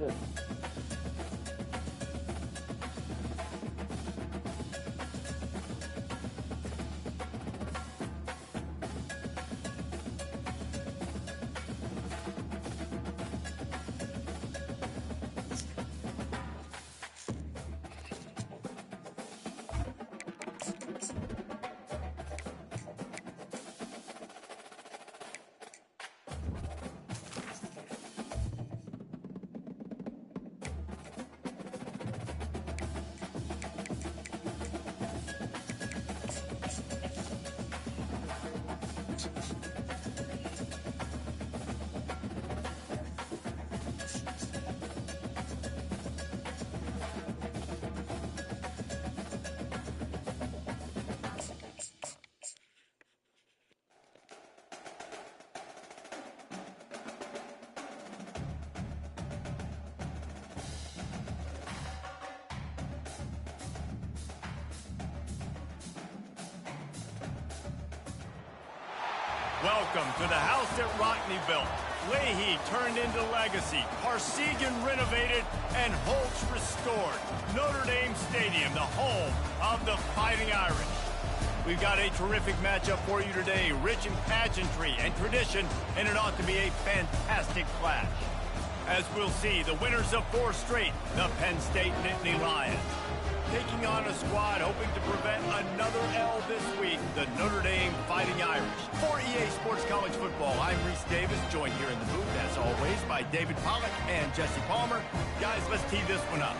Good. Welcome to the house that Rockney built. Leahy turned into legacy. Parsegan renovated and Holtz restored. Notre Dame Stadium, the home of the Fighting Irish. We've got a terrific matchup for you today, rich in pageantry and tradition, and it ought to be a fantastic clash. As we'll see, the winners of 4 straight, the Penn State Nittany Lions, taking on a squad hoping to prevent another L this week, the Notre Dame Fighting Irish. For EA Sports College Football, I'm Reese Davis, joined here in the booth, as always, by David Pollack and Jesse Palmer. Guys, let's tee this one up.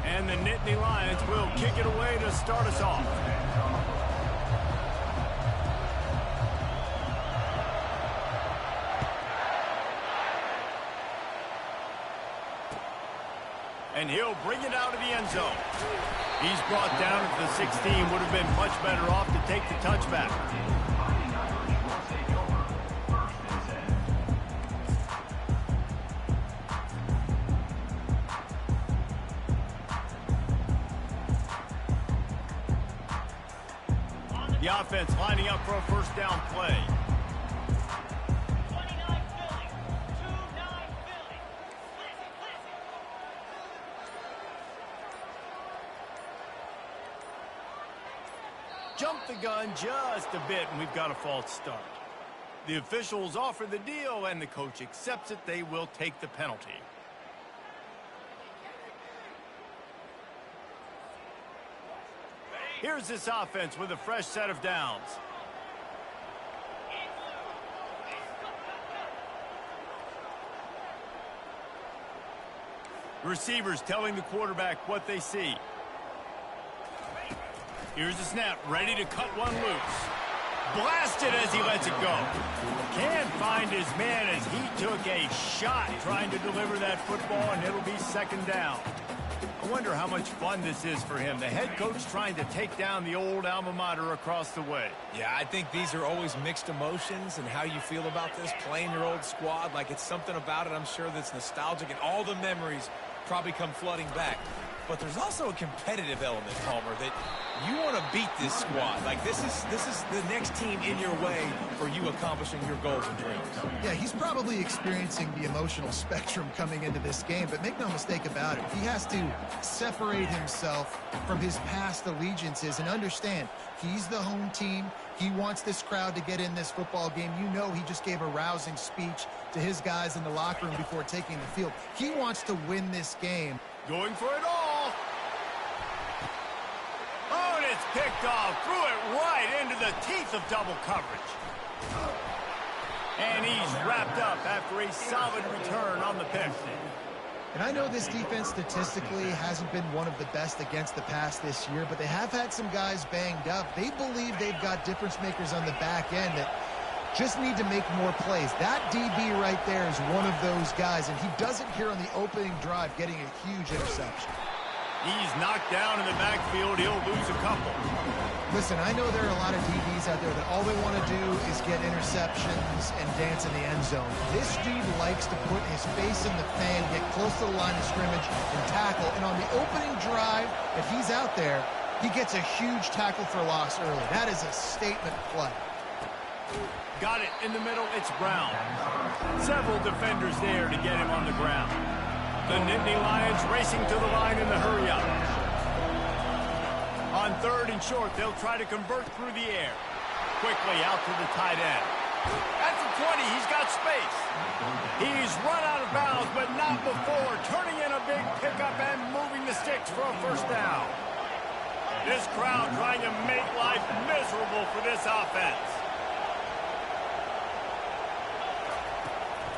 And the Nittany Lions will kick it away to start us off. And he'll bring it out of the end zone. He's brought down at the 16. Would have been much better off to take the touchback. The offense lining up for a first down play. Jumped the gun just a bit, and we've got a false start. The officials offer the deal, and the coach accepts it. They will take the penalty. Here's this offense with a fresh set of downs. Receivers telling the quarterback what they see. Here's the snap, ready to cut one loose. Blasted as he lets it go. Can't find his man as he took a shot trying to deliver that football, and it'll be second down. I wonder how much fun this is for him. The head coach trying to take down the old alma mater across the way. Yeah, I think these are always mixed emotions and how you feel about this, playing your old squad. Like, it's something about it, I'm sure, that's nostalgic, and all the memories probably come flooding back. But there's also a competitive element, Palmer, that you want to beat this squad. Like, this is the next team in your way for you accomplishing your goals and dreams. Yeah, he's probably experiencing the emotional spectrum coming into this game, but make no mistake about it. He has to separate himself from his past allegiances and understand he's the home team. He wants this crowd to get in this football game. You know, he just gave a rousing speech to his guys in the locker room before taking the field. He wants to win this game. Going for it all. Oh, and it's picked off. Threw it right into the teeth of double coverage. And he's wrapped up after a solid return on the pick. And I know this defense statistically hasn't been one of the best against the pass this year, but they have had some guys banged up. They believe they've got difference makers on the back end that just need to make more plays. That DB right there is one of those guys, and he does it here on the opening drive, getting a huge interception. He's knocked down in the backfield. He'll lose a couple. Listen, I know there are a lot of DBs out there that all they want to do is get interceptions and dance in the end zone. This dude likes to put his face in the fan, get close to the line of scrimmage, and tackle. And on the opening drive that he's out there, he gets a huge tackle for loss early. That is a statement play. Got it in the middle. It's Brown. Several defenders there to get him on the ground. The Nittany Lions racing to the line in the hurry-up. On 3rd and short, they'll try to convert through the air. Quickly out to the tight end. At the 20, he's got space. He's run out of bounds, but not before turning in a big pickup and moving the sticks for a first down. This crowd trying to make life miserable for this offense.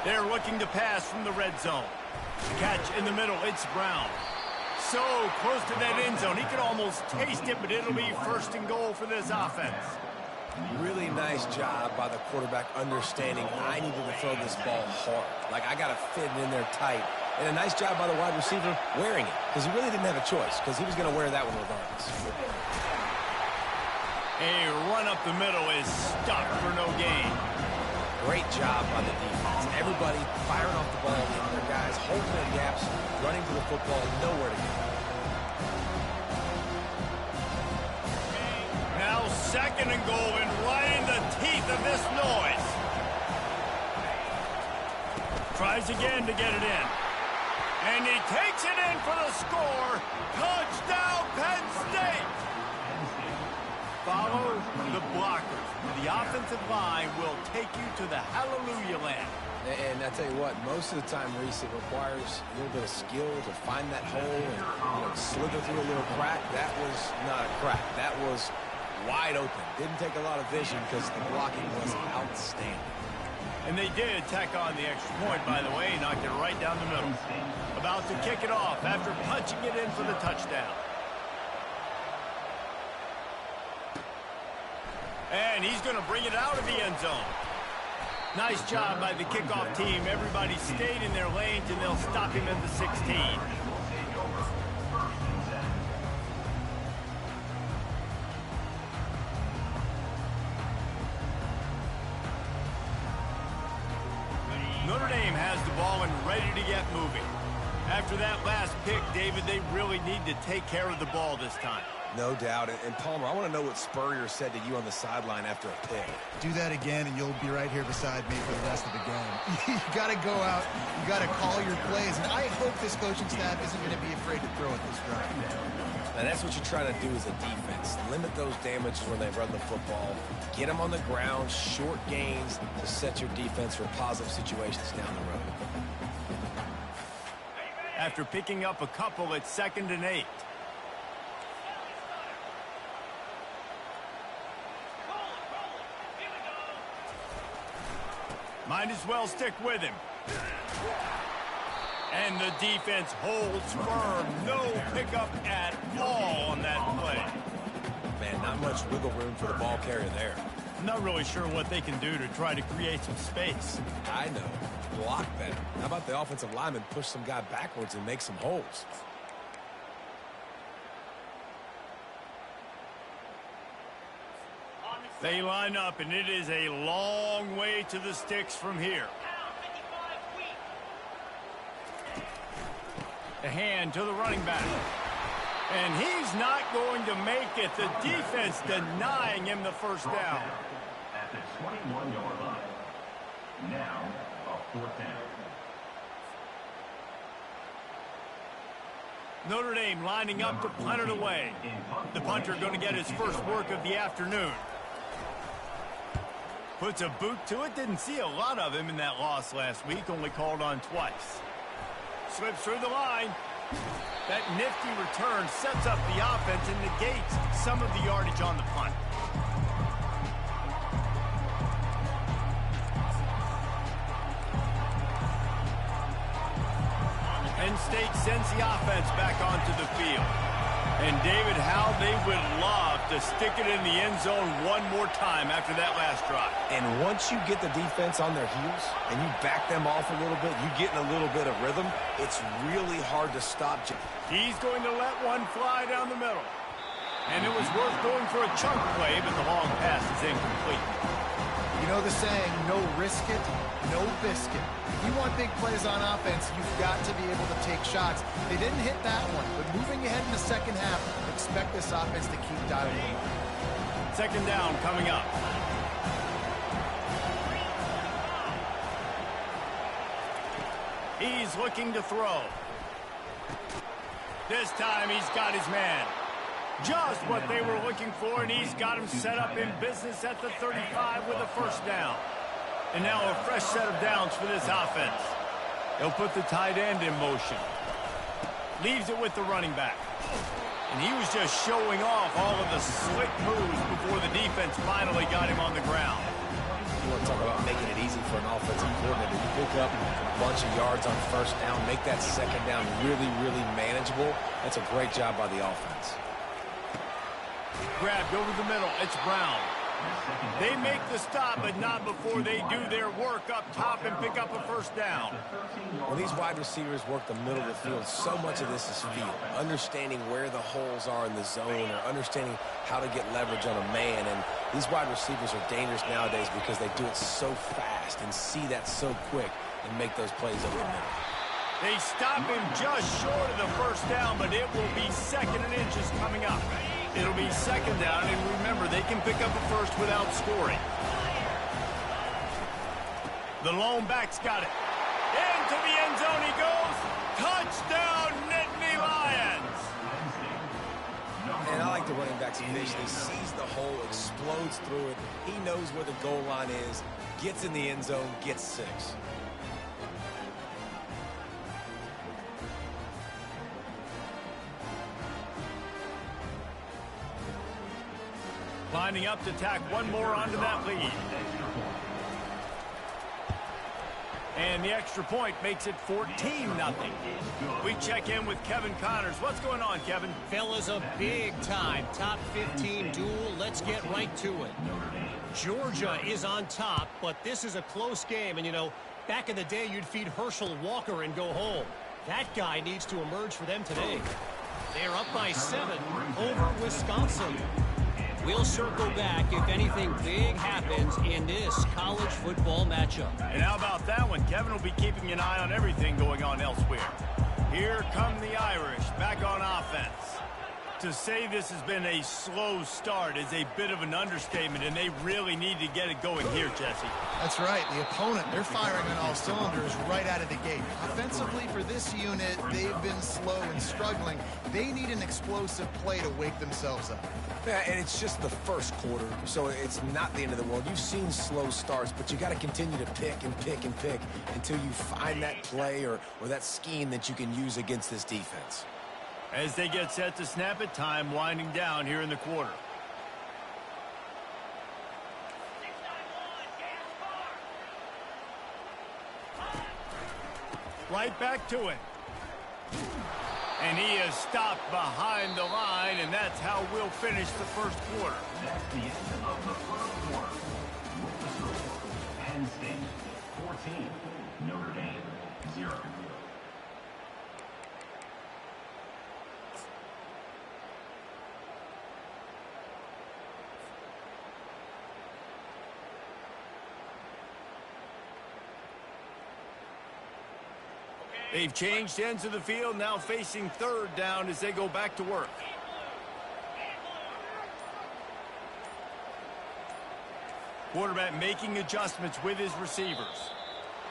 They're looking to pass from the red zone. Catch in the middle, it's Brown. So close to that end zone, he could almost taste it, but it'll be 1st and goal for this offense. Really nice job by the quarterback understanding I needed to throw this ball hard. Like, I got to fit it in there tight. And a nice job by the wide receiver wearing it, because he really didn't have a choice, because he was going to wear that one regardless. A run up the middle is stopped for no gain. Great job by the defense. Everybody firing off the ball, getting their guys holding their gaps, running to the football, nowhere to go. Now 2nd and goal, and right in the teeth of this noise. Tries again to get it in. And he takes it in for the score. Touchdown, Penn State! Follow the blockers. The offensive line will take you to the hallelujah land. And I tell you what, most of the time, Reese, it requires a little bit of skill to find that hole and slither through a little crack. That was not a crack. That was wide open. Didn't take a lot of vision because the blocking was outstanding. And they did tack on the extra point, by the way. Knocked it right down the middle. About to kick it off after punching it in for the touchdown. And he's going to bring it out of the end zone. Nice job by the kickoff team. Everybody stayed in their lanes, and they'll stop him at the 16. Notre Dame has the ball and ready to get moving. After that last pick, David, they really need to take care of the ball this time. No doubt. And Palmer, I want to know what Spurrier said to you on the sideline after a pick. Do that again, and you'll be right here beside me for the rest of the game. You got to go out. You got to call your plays. And I hope this coaching staff isn't going to be afraid to throw at this drive. And that's what you're trying to do as a defense. Limit those damages when they run the football. Get them on the ground, short gains to set your defense for positive situations down the road. After picking up a couple, it's 2nd and 8. Might as well stick with him. And the defense holds firm. No pickup at all on that play. Man, not much wiggle room for the ball carrier there. I'm not really sure what they can do to try to create some space. I know. Block better. How about the offensive lineman push some guy backwards and make some holes? They line up, and it is a long way to the sticks from here. The hand to the running back. And he's not going to make it. The defense denying him the first down. At the 21-yard line. Now, a 4th down. Notre Dame lining up to punt it away. The punter going to get his first work of the afternoon. Puts a boot to it. Didn't see a lot of him in that loss last week. Only called on twice. Slips through the line. That nifty return sets up the offense and negates some of the yardage on the punt. Penn State sends the offense back onto the field. And David, how they would love to stick it in the end zone one more time after that last drive. And once you get the defense on their heels and you back them off a little bit, you get in a little bit of rhythm, it's really hard to stop. He's going to let one fly down the middle. And it was worth going for a chunk play, but the long pass is incomplete. You know the saying, no risk it, no biscuit. If you want big plays on offense, you've got to be able to take shots. They didn't hit that one, but moving ahead in the second half, expect this offense to keep dialing them up. Second down coming up. He's looking to throw. This time he's got his man. Just what they were looking for, and he's got him set up in business at the 35 with a first down. And now a fresh set of downs for this offense. He'll put the tight end in motion. Leaves it with the running back. And he was just showing off all of the slick moves before the defense finally got him on the ground. You want to talk about making it easy for an offensive coordinator. You pick up a bunch of yards on first down, make that second down really, really manageable. That's a great job by the offense. Grabbed over the middle. It's Brown. They make the stop, but not before they do their work up top and pick up a first down. When these wide receivers work the middle of the field, so much of this is feel. Understanding where the holes are in the zone or understanding how to get leverage on a man. And these wide receivers are dangerous nowadays because they do it so fast and see that so quick and make those plays over the middle. They stop him just short of the first down, but it will be second and inches coming up. It'll be second down, and remember, they can pick up a first without scoring. The lone back's got it. Into the end zone he goes. Touchdown, Nittany Lions! And I like the running back's vision. He sees the hole, explodes through it. He knows where the goal line is, gets in the end zone, gets 6. Lining up to tack one more onto that lead. And the extra point makes it 14-0. We check in with Kevin Connors. What's going on, Kevin? Fellas, a big-time top 15 duel. Let's get right to it. Georgia is on top, but this is a close game. And, you know, back in the day, you'd feed Herschel Walker and go home. That guy needs to emerge for them today. They're up by 7 over Wisconsin. We'll circle back if anything big happens in this college football matchup. And how about that one? Kevin will be keeping an eye on everything going on elsewhere. Here come the Irish back on offense. To say this has been a slow start is a bit of an understatement, and they really need to get it going here, Jesse. That's right. The opponent, they're firing on all cylinders right out of the gate. Offensively, for this unit, they've been slow and struggling. They need an explosive play to wake themselves up. Yeah, and it's just the first quarter, so it's not the end of the world. You've seen slow starts, but you got to continue to pick and pick and pick until you find that play or that scheme that you can use against this defense. As they get set to snap it, time winding down here in the quarter. Right back to it. And he is stopped behind the line, and that's how we'll finish the first quarter. That's the end of the first quarter. With the score, Penn State 14, Notre Dame 0. They've changed ends of the field, now facing third down as they go back to work. Quarterback making adjustments with his receivers.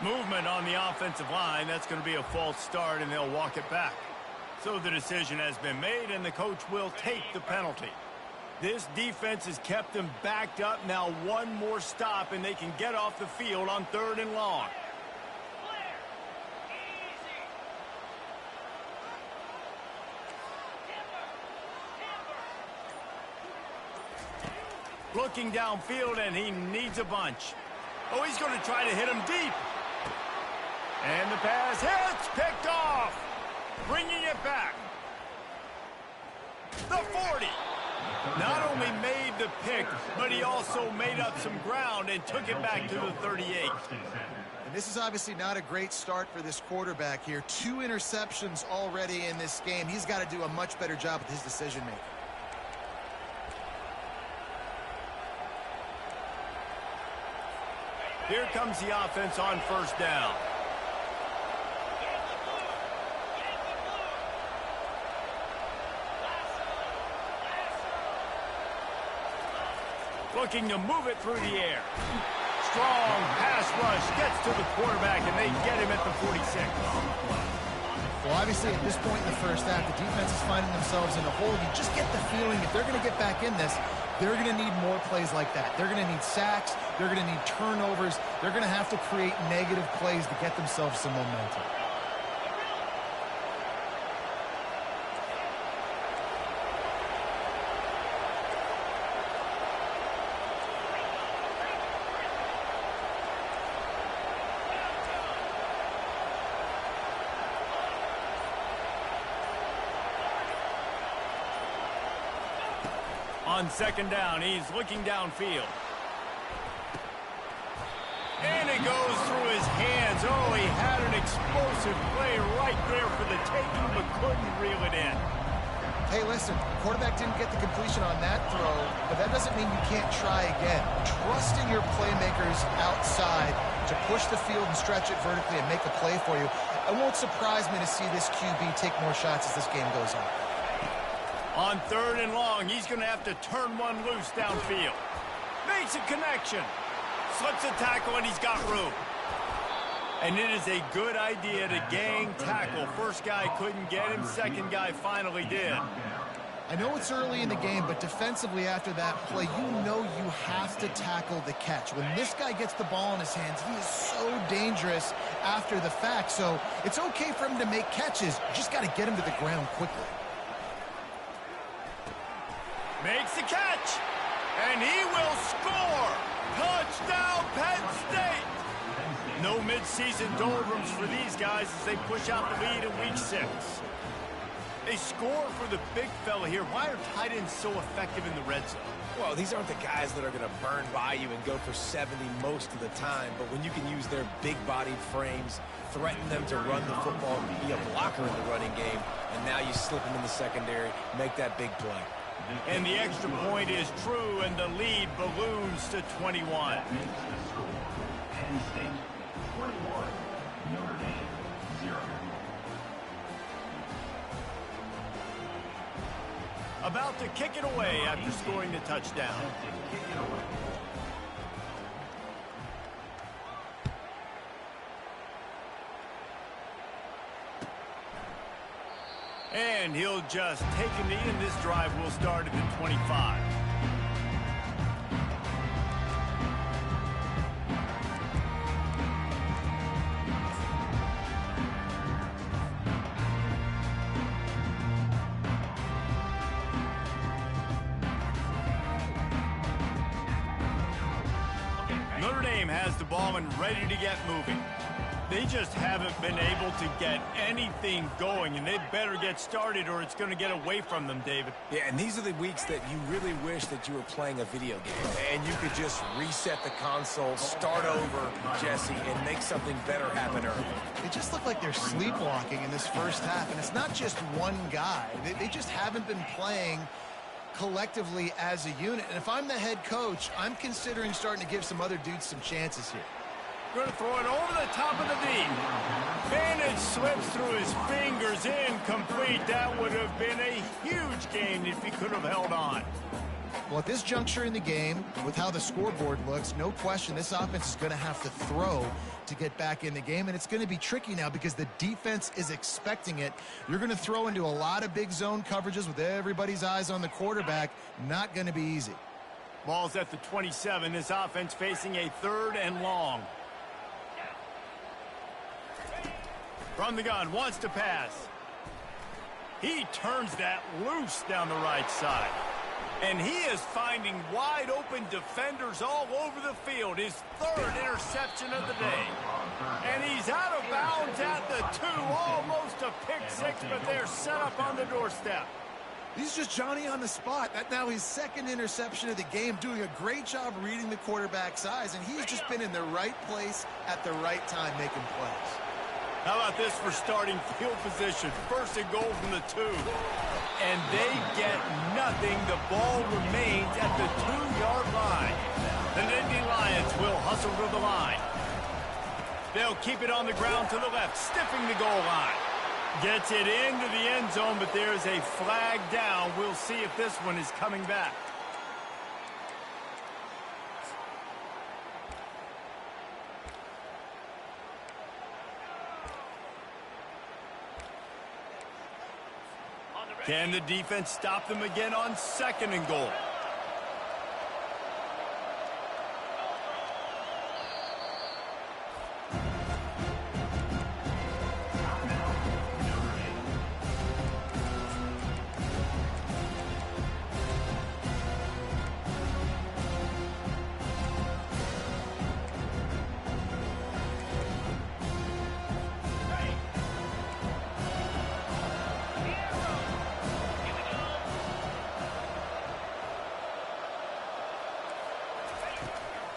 Movement on the offensive line. That's going to be a false start, and they'll walk it back. So the decision has been made, and the coach will take the penalty. This defense has kept them backed up. Now one more stop, and they can get off the field on 3rd and long. Looking downfield, and he needs a bunch. Oh, he's going to try to hit him deep. And the pass hits, picked off. Bringing it back. The 40. Not only made the pick, but he also made up some ground and took it back to the 38. And this is obviously not a great start for this quarterback here. 2 interceptions already in this game. He's got to do a much better job with his decision-making. Here comes the offense on first down. Looking to move it through the air. Strong pass rush gets to the quarterback, and they get him at the 46. Well, obviously, at this point in the first half, the defense is finding themselves in a hole. You just get the feeling if they're going to get back in this, they're going to need more plays like that. They're going to need sacks. They're going to need turnovers. They're going to have to create negative plays to get themselves some momentum. On second down, he's looking downfield. And it goes through his hands. Oh, he had an explosive play right there for the taking, but couldn't reel it in. Hey, listen, quarterback didn't get the completion on that throw, but that doesn't mean you can't try again. Trust in your playmakers outside to push the field and stretch it vertically and make a play for you. It won't surprise me to see this QB take more shots as this game goes on. On third and long, he's going to have to turn one loose downfield. Makes a connection. Slips a tackle, and he's got room. And it is a good idea to gang tackle. First guy couldn't get him. Second guy finally did. I know it's early in the game, but defensively after that play, you know you have to tackle the catch. When this guy gets the ball in his hands, he is so dangerous after the fact. So it's okay for him to make catches. You just got to get him to the ground quickly. Makes the catch, and he will score. Touchdown, Penn State. No midseason doldrums for these guys as they push out the lead in week 6. They score for the big fella here. Why are tight ends so effective in the red zone? Well, these aren't the guys that are going to burn by you and go for 70 most of the time, but when you can use their big-bodied frames, threaten them to run the football, be a blocker in the running game, and now you slip them in the secondary, make that big play. And the extra point is true, and the lead balloons to 21. Penn State 21, Notre Dame 0. About to kick it away after scoring the touchdown. And he'll just take a knee, and this drive will start at the 25. Notre Dame has the ball and ready to get moving. They just haven't been able to get anything going, and they better get started or it's going to get away from them, David. Yeah, and these are the weeks that you really wish that you were playing a video game and you could just reset the console, start over, Jesse, and make something better happen early. They just look like they're sleepwalking in this first half, and it's not just one guy. They just haven't been playing collectively as a unit. And if I'm the head coach, I'm considering starting to give some other dudes some chances here. Going to throw it over the top of the deep. And it slips through his fingers, incomplete. That would have been a huge gain if he could have held on. Well, at this juncture in the game, with how the scoreboard looks, no question this offense is going to have to throw to get back in the game, and it's going to be tricky now because the defense is expecting it. You're going to throw into a lot of big zone coverages with everybody's eyes on the quarterback. Not going to be easy. Ball's at the 27. This offense facing a third and long. From the gun, wants to pass. He turns that loose down the right side. And he is finding wide open defenders all over the field. His third interception of the day. And he's out of bounds at the 2. Almost a pick six, but they're set up on the doorstep. He's just Johnny on the spot. That's now his second interception of the game, doing a great job reading the quarterback's eyes, and he's just been in the right place at the right time making plays. How about this for starting field position? First and goal from the 2. And they get nothing. The ball remains at the 2-yard line. The Nittany Lions will hustle to the line. They'll keep it on the ground to the left, sniffing the goal line. Gets it into the end zone, but there's a flag down. We'll see if this one is coming back. Can the defense stop them again on 2nd and goal?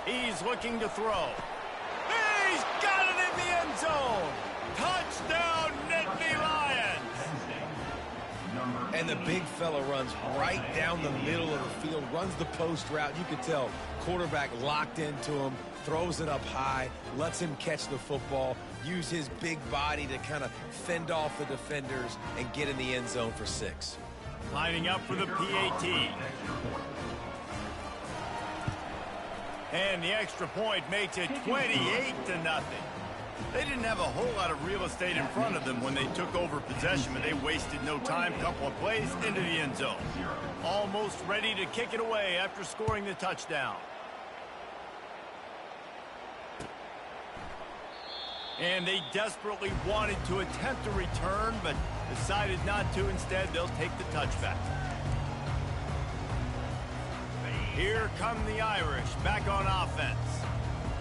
He's looking to throw. He's got it in the end zone. Touchdown, Nittany Lions. And the big fella runs right down the middle of the field, runs the post route. You could tell quarterback locked into him, throws it up high, lets him catch the football, use his big body to kind of fend off the defenders and get in the end zone for 6. Lining up for the PAT. And the extra point makes it 28-0. They didn't have a whole lot of real estate in front of them when they took over possession, but they wasted no time. Couple of plays into the end zone. Almost ready to kick it away after scoring the touchdown. And they desperately wanted to attempt a return, but decided not to. Instead, they'll take the touchback. Here come the Irish, back on offense.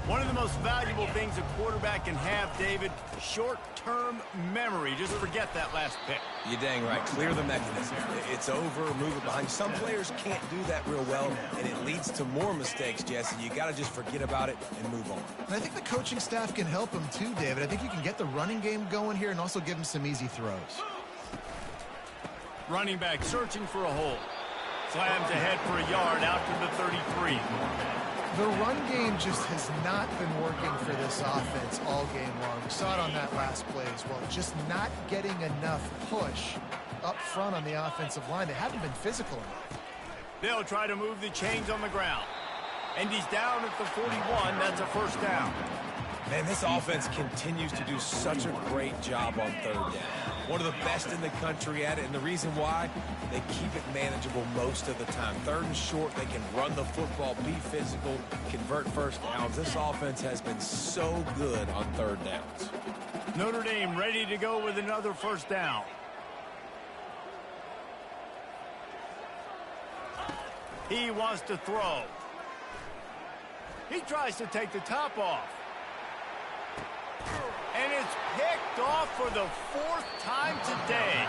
One of the most valuable things a quarterback can have, David, short-term memory. Just forget that last pick. You're dang right. Clear the mechanism. It's over, move it behind. Some players can't do that real well, and it leads to more mistakes, Jesse. You got to just forget about it and move on. And I think the coaching staff can help him too, David. I think you can get the running game going here and also give him some easy throws. Running back searching for a hole. Slams ahead for a yard out to the 33. The run game just has not been working for this offense all game long. We saw it on that last play as well. Just not getting enough push up front on the offensive line. They haven't been physical enough. They'll try to move the chains on the ground. And he's down at the 41. That's a first down. Man, this offense continues to do such a great job on 3rd down. One of the best in the country at it, and the reason why, they keep it manageable most of the time. 3rd and short, they can run the football, be physical, convert first downs. This offense has been so good on 3rd downs. Notre Dame ready to go with another first down. He wants to throw. He tries to take the top off. And it's picked off for the 4th time today.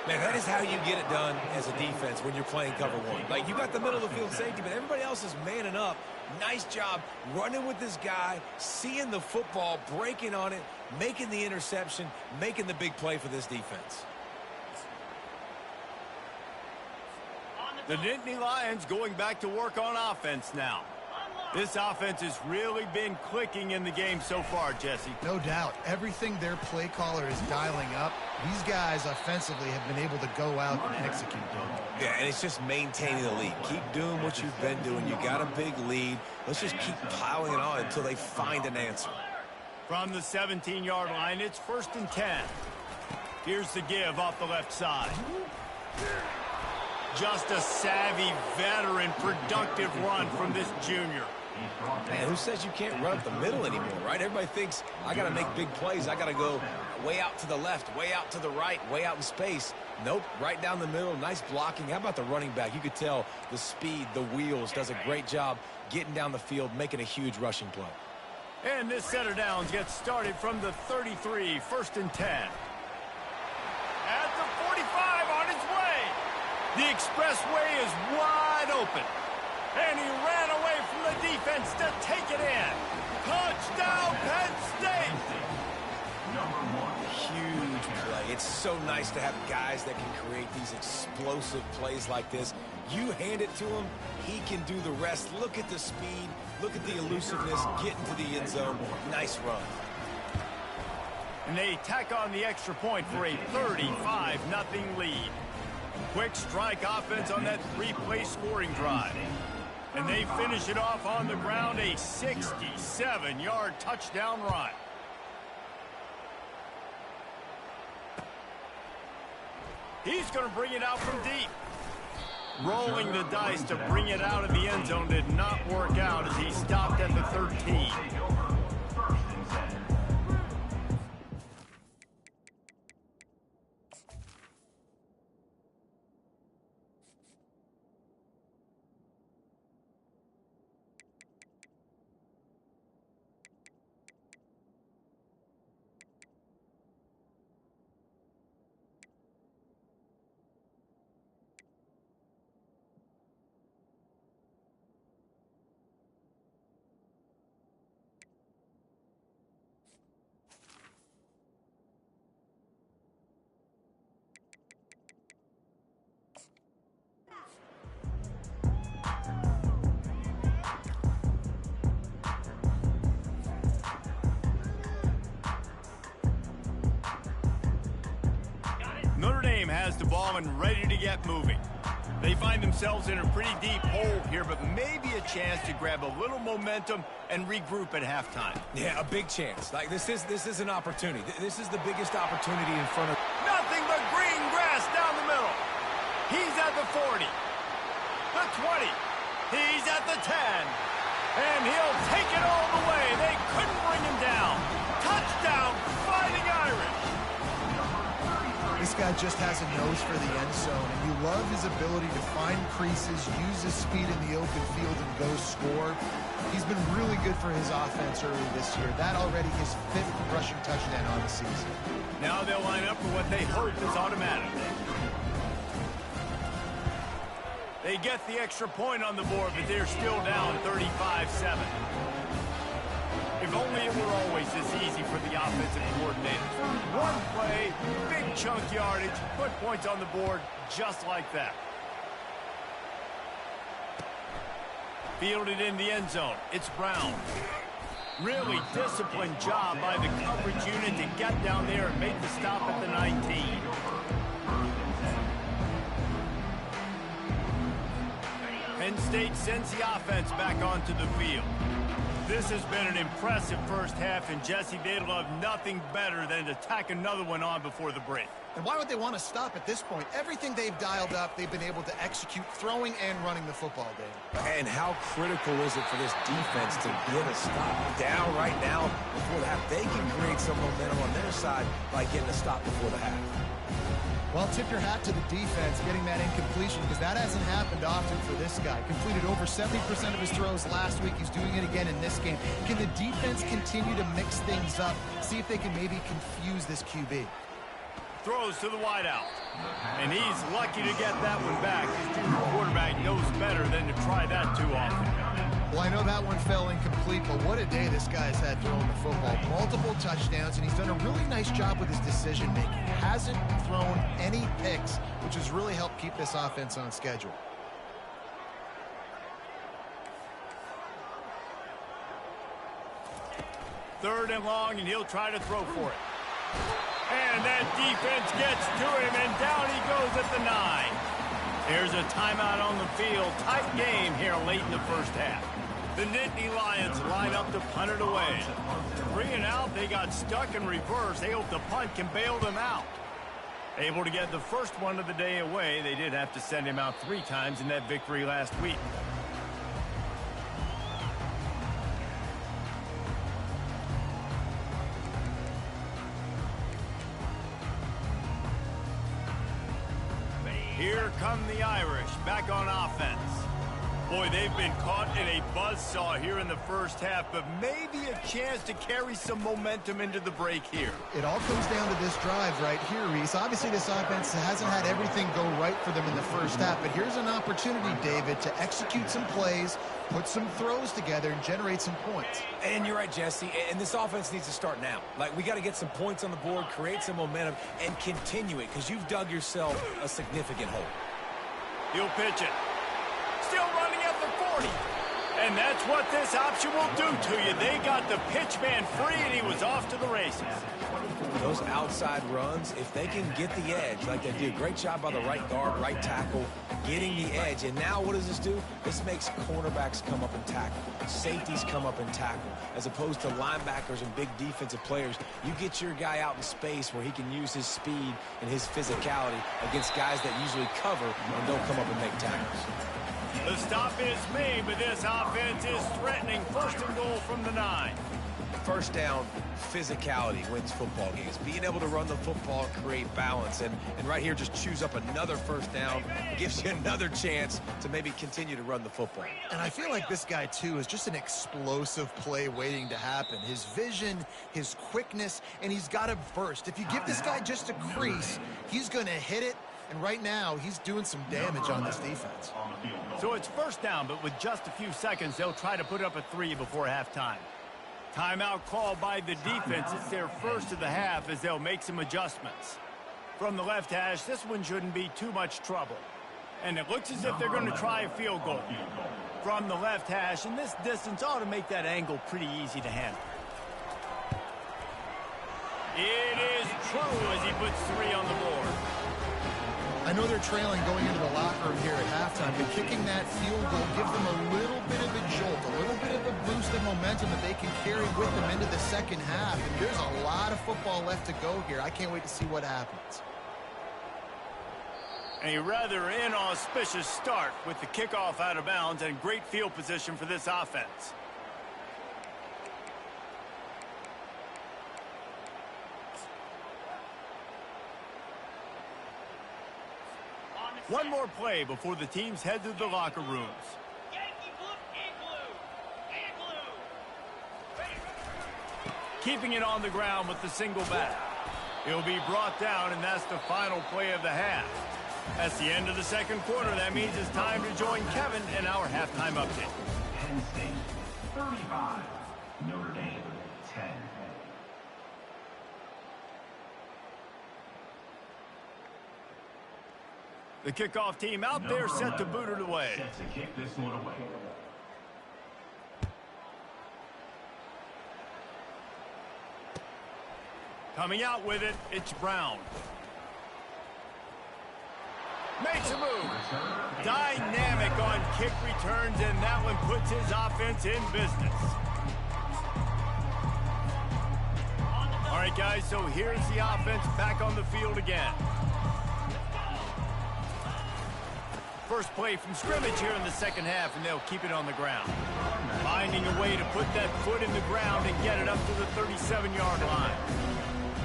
Man, that is how you get it done as a defense when you're playing cover 1. Like, you got the middle of the field safety, but everybody else is manning up. Nice job running with this guy, seeing the football, breaking on it, making the interception, making the big play for this defense. The Nittany Lions going back to work on offense now. This offense has really been clicking in the game so far, Jesse. No doubt. Everything their play caller is dialing up, these guys offensively have been able to go out and execute. Yeah, and it's just maintaining the lead. Keep doing what you've been doing. You got a big lead. Let's just keep piling it on until they find an answer. From the 17-yard line, it's 1st and 10. Here's the give off the left side. Just a savvy, veteran, productive run from this junior. Man, who says you can't run up the middle anymore, right? Everybody thinks, I got to make big plays. I got to go way out to the left, way out to the right, way out in space. Nope, right down the middle. Nice blocking. How about the running back? You could tell the speed, the wheels, does a great job getting down the field, making a huge rushing play. And this set of downs gets started from the 33, 1st and 10. At the 45, on its way. The expressway is wide open. And he ran away from the defense to take it in. Touchdown, Penn State! Huge play. It's so nice to have guys that can create these explosive plays like this. You hand it to him, he can do the rest. Look at the speed. Look at the elusiveness. Get into the end zone. Nice run. And they tack on the extra point for a 35-0 lead. Quick strike offense on that three-play scoring drive. And they finish it off on the ground, a 67-yard touchdown run. He's going to bring it out from deep. Rolling the dice to bring it out of the end zone did not work out as he stopped at the 13. Notre Dame has the ball and ready to get moving. They find themselves in a pretty deep hole here, but maybe a chance to grab a little momentum and regroup at halftime. Yeah, a big chance. Like this is an opportunity. This is the biggest opportunity in front of. Nothing but green grass down the middle. He's at the 40, the 20. He's at the 10, and he'll take it all the way. They couldn't bring him down. Touchdown, Fighting Irish. This guy just has a nose for the end zone, and you love his ability to find creases, use his speed in the open field, and go score. He's been really good for his offense early this year. That already his 5th rushing touchdown on the season. Now they'll line up for what they hope is automatic. They get the extra point on the board, but they're still down 35-7. If only it were always this easy for the offensive coordinator. One play, big chunk yardage, put points on the board just like that. Fielded in the end zone. It's Brown. Really disciplined job by the coverage unit to get down there and make the stop at the 19. Penn State sends the offense back onto the field. This has been an impressive first half, and Jesse, they'd love nothing better than to tack another one on before the break. And why would they want to stop at this point? Everything they've dialed up, they've been able to execute throwing and running the football, Dave. And how critical is it for this defense to get a stop down right now before the half? They can create some momentum on their side by getting a stop before the half. Well, tip your hat to the defense getting that incompletion, because that hasn't happened often for this guy. Completed over 70% of his throws last week. He's doing it again in this game. Can the defense continue to mix things up? See if they can maybe confuse this QB. Throws to the wideout. And he's lucky to get that one back. His junior quarterback knows better than to try that too often. Well, I know that one fell incomplete, but what a day this guy's had throwing the football. Multiple touchdowns, and he's done a really nice job with his decision-making. Hasn't thrown any picks, which has really helped keep this offense on schedule. Third and long, and he'll try to throw for it. And that defense gets to him, and down he goes at the 9. There's a timeout on the field. Tight game here late in the first half. The Nittany Lions line up to punt it away. To bring it out, they got stuck in reverse. They hope the punt can bail them out. Able to get the first one of the day away. They did have to send him out 3 times in that victory last week. Here come the Irish back on offense. Boy, they've been caught in a buzzsaw here in the first half, but maybe a chance to carry some momentum into the break here. It all comes down to this drive right here, Reese. Obviously, this offense hasn't had everything go right for them in the first half, but here's an opportunity, David, to execute some plays, put some throws together, and generate some points. And you're right, Jesse, and this offense needs to start now. Like, we got to get some points on the board, create some momentum, and continue it, because you've dug yourself a significant hole. He'll pitch it. Still running at the 40. And that's what this option will do to you. They got the pitch man free, and he was off to the races. Those outside runs, if they can get the edge like they do, great job by the right guard, right tackle, getting the edge. And now what does this do? This makes cornerbacks come up and tackle, safeties come up and tackle, as opposed to linebackers and big defensive players. You get your guy out in space where he can use his speed and his physicality against guys that usually cover and don't come up and make tackles. The stop is made, but this offense is threatening. First and goal from the 9. First down, physicality wins football games. Being able to run the football and create balance. And right here, just choose up another first down. Gives you another chance to maybe continue to run the football. And I feel like this guy, too, is just an explosive play waiting to happen. His vision, his quickness, and he's got a burst. If you give this guy just a crease, he's going to hit it. And right now, he's doing some damage on this defense. So it's first down, but with just a few seconds, they'll try to put up a 3 before halftime. Timeout called by the defense. It's their first of the half as they'll make some adjustments. From the left hash, this one shouldn't be too much trouble. And it looks as if they're going to try a field goal. From the left hash, and this distance ought to make that angle pretty easy to handle. It is true as he puts 3 on the board. I know they're trailing going into the locker room here at halftime, but kicking that field goal gives them a little bit of a jolt, a little bit of a boost of momentum that they can carry with them into the second half. And there's a lot of football left to go here. I can't wait to see what happens. A rather inauspicious start with the kickoff out of bounds and great field position for this offense. One more play before the teams head to the locker rooms. Keeping it on the ground with the single back. He'll be brought down, and that's the final play of the half. That's the end of the second quarter. That means it's time to join Kevin in our halftime update. Penn State, 35. Notre Dame, 10. The kickoff team out there set to boot it away. Set to kick this one away. Coming out with it, it's Brown. Makes a move. Dynamic on kick returns, and that one puts his offense in business. All right, guys, so here's the offense back on the field again. First play from scrimmage here in the second half, and they'll keep it on the ground. Finding a way to put that foot in the ground and get it up to the 37-yard line.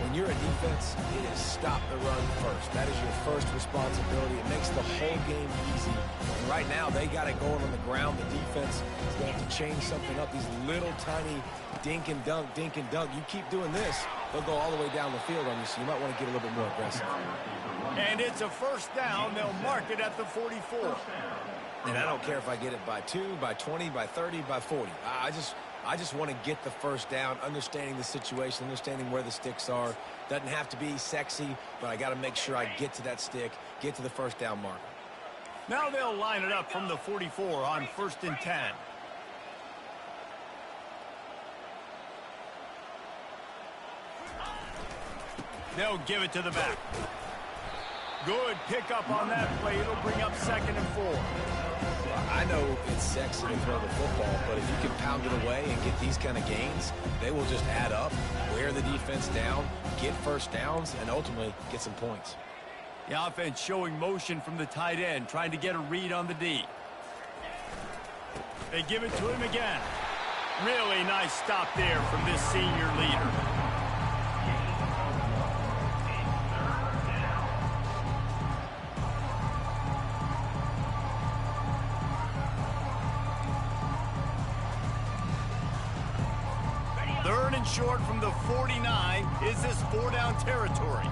When you're a defense, it is stop the run first. That is your first responsibility. It makes the whole game easy. And right now, they got it going on the ground. The defense is going to have to change something up. These little tiny dink and dunk, dink and dunk. You keep doing this, they'll go all the way down the field on you, so you might want to get a little bit more aggressive. And it's a first down. They'll mark it at the 44. And I don't care if I get it by 2, by 20, by 30, by 40. I just want to get the first down, understanding the situation, understanding where the sticks are. Doesn't have to be sexy, but I got to make sure I get to that stick, get to the first down marker. Now they'll line it up from the 44 on 1st and 10. They'll give it to the back. Good pickup on that play. It'll bring up 2nd and 4. I know it's sexy to throw the football, but if you can pound it away and get these kind of gains, they will just add up, wear the defense down, get first downs, and ultimately get some points. The offense showing motion from the tight end, trying to get a read on the D. They give it to him again. Really nice stop there from this senior leader. short from the 49. Is this 4-down territory?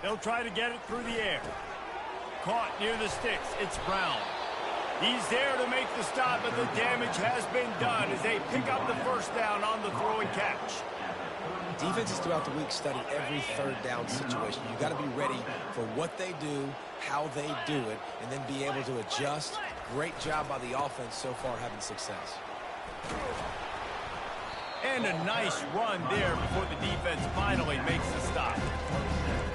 They'll try to get it through the air. Caught near the sticks. It's Brown. He's there to make the stop, but the damage has been done as they pick up the first down on the throw and catch. Defenses throughout the week study every third down situation. You got to be ready for what they do, how they do it, and then be able to adjust. Great job by the offense so far having success. And a nice run there before the defense finally makes the stop.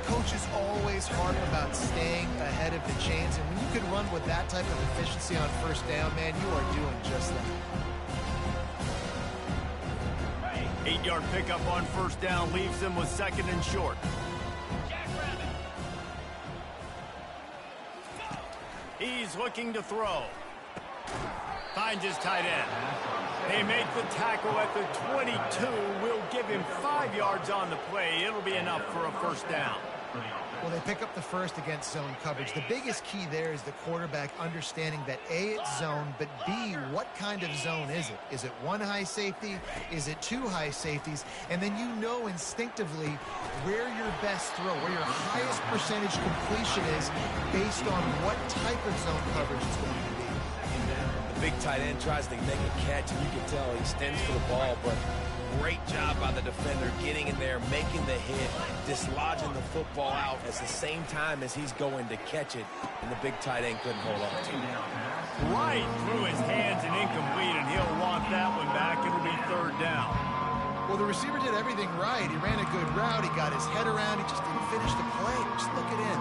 Coaches always harp about staying ahead of the chains, and when you can run with that type of efficiency on first down, man, you are doing just that. 8-yard pickup on first down leaves them with second and short. He's looking to throw. Finds his tight end. They make the tackle at the 22. Will give him 5 yards on the play. It'll be enough for a first down. Well, they pick up the first against zone coverage. The biggest key there is the quarterback understanding that A, it's zone, but B, what kind of zone is it? Is it one high safety? Is it two high safeties? And then you know instinctively where your best throw, where your highest percentage completion is based on what type of zone coverage it's going to be. The big tight end tries to make a catch, and you can tell he stands for the ball, but great job by the defender getting in there, making the hit, dislodging the football out at the same time as he's going to catch it, and the big tight end couldn't hold on to it. Right through his hands and incomplete, and he'll want that one back. It'll be third down. Well, the receiver did everything right. He ran a good route. He got his head around. He just didn't finish the play. Just look it in.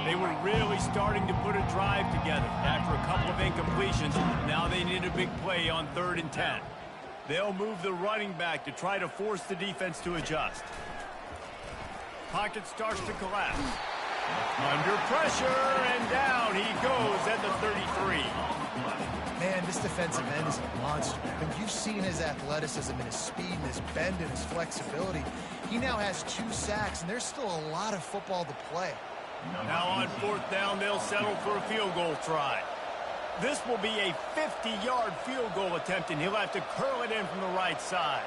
They were really starting to put a drive together after a couple of incompletions. Now they need a big play on 3rd and 10. They'll move the running back to try to force the defense to adjust. Pocket starts to collapse. Under pressure, and down he goes at the 33. Man, this defensive end is a monster. When you've seen his athleticism and his speed and his bend and his flexibility, he now has 2 sacks, and there's still a lot of football to play. Now on 4th down, they'll settle for a field goal try. This will be a 50-yard field goal attempt, and he'll have to curl it in from the right side.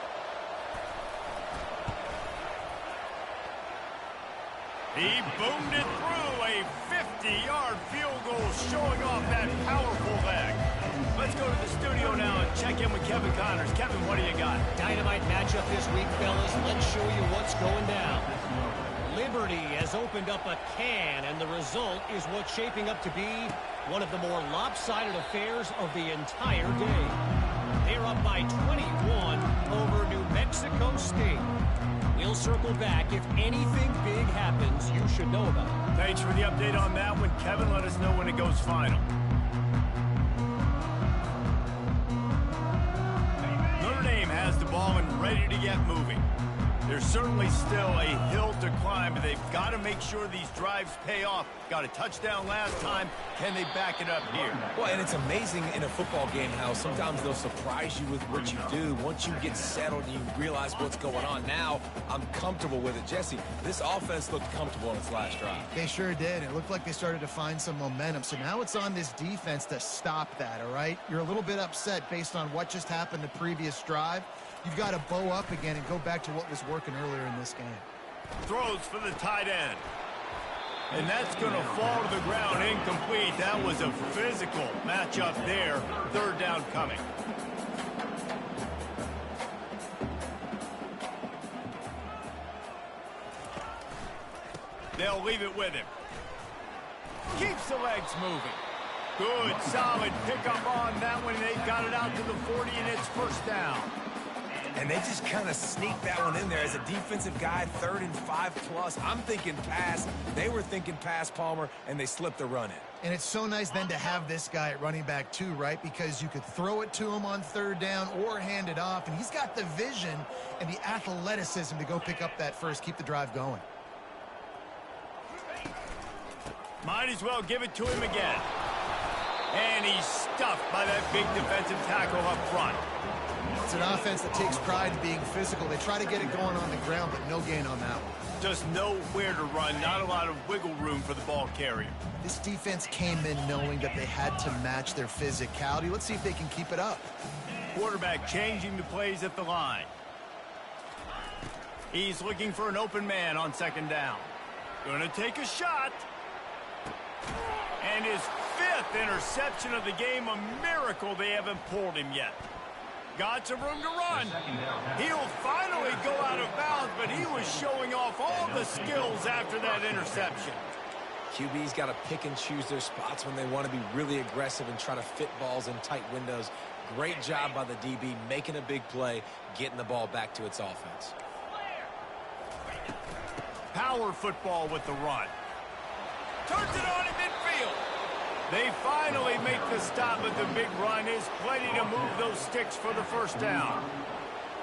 He boomed it through a 50-yard field goal, showing off that powerful leg. Let's go to the studio now and check in with Kevin Connors. Kevin, what do you got? Dynamite matchup this week, fellas. Let's show you what's going down. Liberty has opened up a can, and the result is what's shaping up to be one of the more lopsided affairs of the entire day. They're up by 21 over New Mexico State. We'll circle back. If anything big happens, you should know about it. Thanks for the update on that one, Kevin. Let us know when it goes final. Notre Dame has the ball and ready to get moving. There's certainly still a hill to climb, but they've got to make sure these drives pay off. Got a touchdown last time. Can they back it up here? Well, and it's amazing in a football game how sometimes they'll surprise you with what you do. Once you get settled and you realize what's going on, now I'm comfortable with it. Jesse, this offense looked comfortable in its last drive. They sure did. It looked like they started to find some momentum. So now it's on this defense to stop that, all right? You're a little bit upset based on what just happened the previous drive. You've got to bow up again and go back to what was working earlier in this game. Throws for the tight end. And that's going to fall to the ground incomplete. That was a physical matchup there. 3rd down coming. They'll leave it with him. Keeps the legs moving. Good, solid pickup on that one. They've got it out to the 40, and it's first down. And they just kind of sneaked that one in there as a defensive guy, 3rd and 5+. I'm thinking pass. They were thinking pass, Palmer, and they slipped the run in. And it's so nice then to have this guy at running back too, right? Because you could throw it to him on 3rd down or hand it off, and he's got the vision and the athleticism to go pick up that first, keep the drive going. Might as well give it to him again. And he's stuffed by that big defensive tackle up front. It's an offense that takes pride in being physical. They try to get it going on the ground, but no gain on that one. Just nowhere to run, not a lot of wiggle room for the ball carrier. This defense came in knowing that they had to match their physicality. Let's see if they can keep it up. Quarterback changing the plays at the line. He's looking for an open man on second down. Going to take a shot. And his 5th interception of the game, a miracle they haven't pulled him yet. Got some room to run. He'll finally go out of bounds, but he was showing off all the skills after that interception. QB's got to pick and choose their spots when they want to be really aggressive and try to fit balls in tight windows. Great job by the DB making a big play, getting the ball back to its offense. Power football with the run. Turns it on in midfield. They finally make the stop, but the big run is plenty to move those sticks for the first down.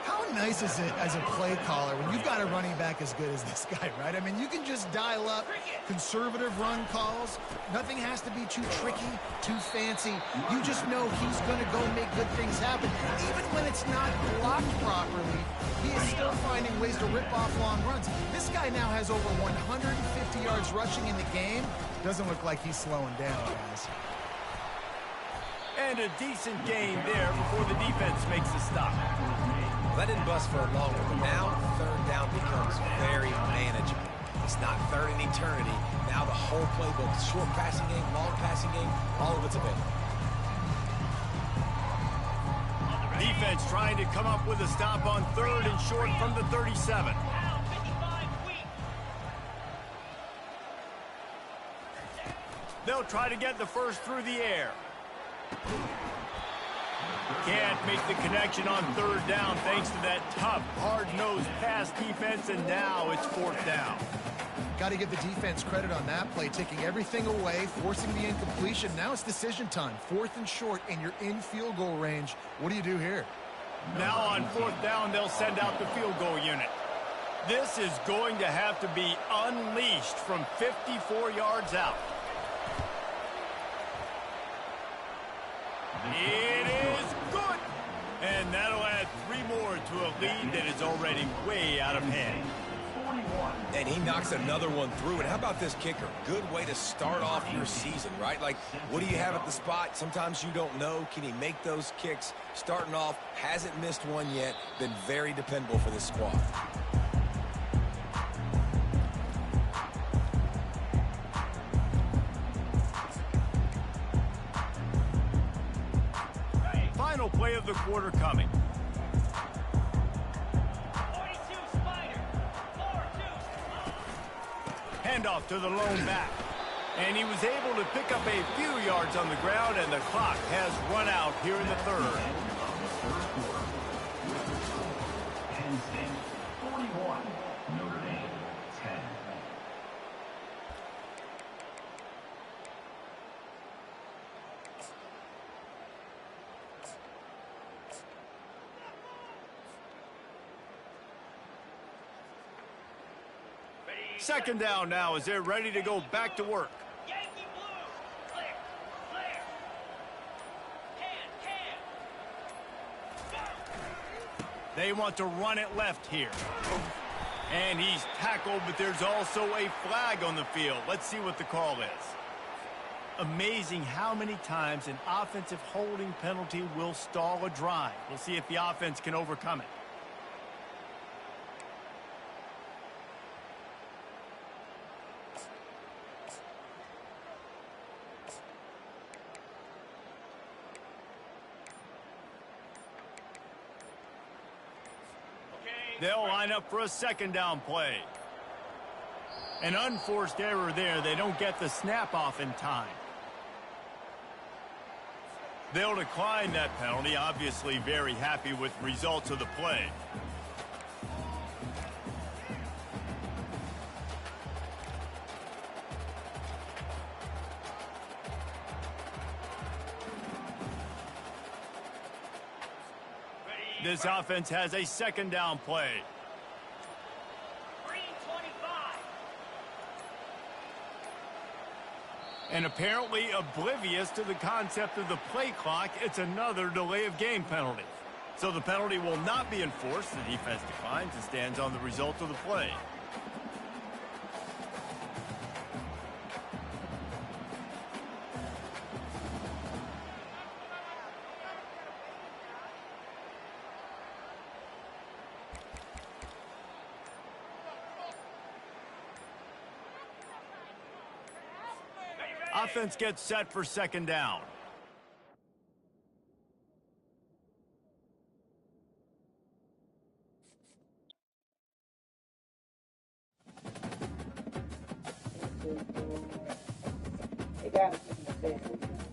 How nice is it as a play caller when you've got a running back as good as this guy, right? I mean, you can just dial up conservative run calls. Nothing has to be too tricky, too fancy. You just know he's going to go make good things happen. Even when it's not blocked properly, he is still finding ways to rip off long runs. This guy now has over 150 yards rushing in the game. Doesn't look like he's slowing down, guys. And a decent gain there before the defense makes the stop. That didn't bust for a long one, but now third down becomes very manageable. It's not third in eternity. Now the whole playbook, short passing game, long passing game, all of it's available. Defense trying to come up with a stop on 3rd and short from the 37. They'll try to get the first through the air. Can't make the connection on 3rd down thanks to that tough, hard-nosed pass defense, and now it's 4th down. Got to give the defense credit on that play, taking everything away, forcing the incompletion. Now it's decision time. 4th and short, and you're in field goal range. What do you do here? Now on 4th down, they'll send out the field goal unit. This is going to have to be unleashed from 54 yards out. It is good. And that'll add 3 more to a lead that is already way out of hand. And he knocks another one through. And how about this kicker? Good way to start off your season, right? Like, what do you have at the spot? Sometimes you don't know. Can he make those kicks? Starting off, hasn't missed one yet. Been very dependable for this squad. Final play of the quarter coming. 42 Spider. 4-2. Handoff to the lone back. And he was able to pick up a few yards on the ground, and the clock has run out here in the 3rd. Penn State 41, Notre Dame 10. Second down now as they're ready to go back to work. Yankee Blue. Clear. Clear. Can. They want to run it left here. And he's tackled, but there's also a flag on the field. Let's see what the call is. Amazing how many times an offensive holding penalty will stall a drive. We'll see if the offense can overcome it. They'll line up for a second down play. An unforced error there. They don't get the snap off in time. They'll decline that penalty. Obviously very happy with results of the play. This offense has a second down play. Green 25. And apparently oblivious to the concept of the play clock, it's another delay of game penalty. So the penalty will not be enforced. The defense declines and stands on the result of the play. Offense gets set for second down. They got it in the table.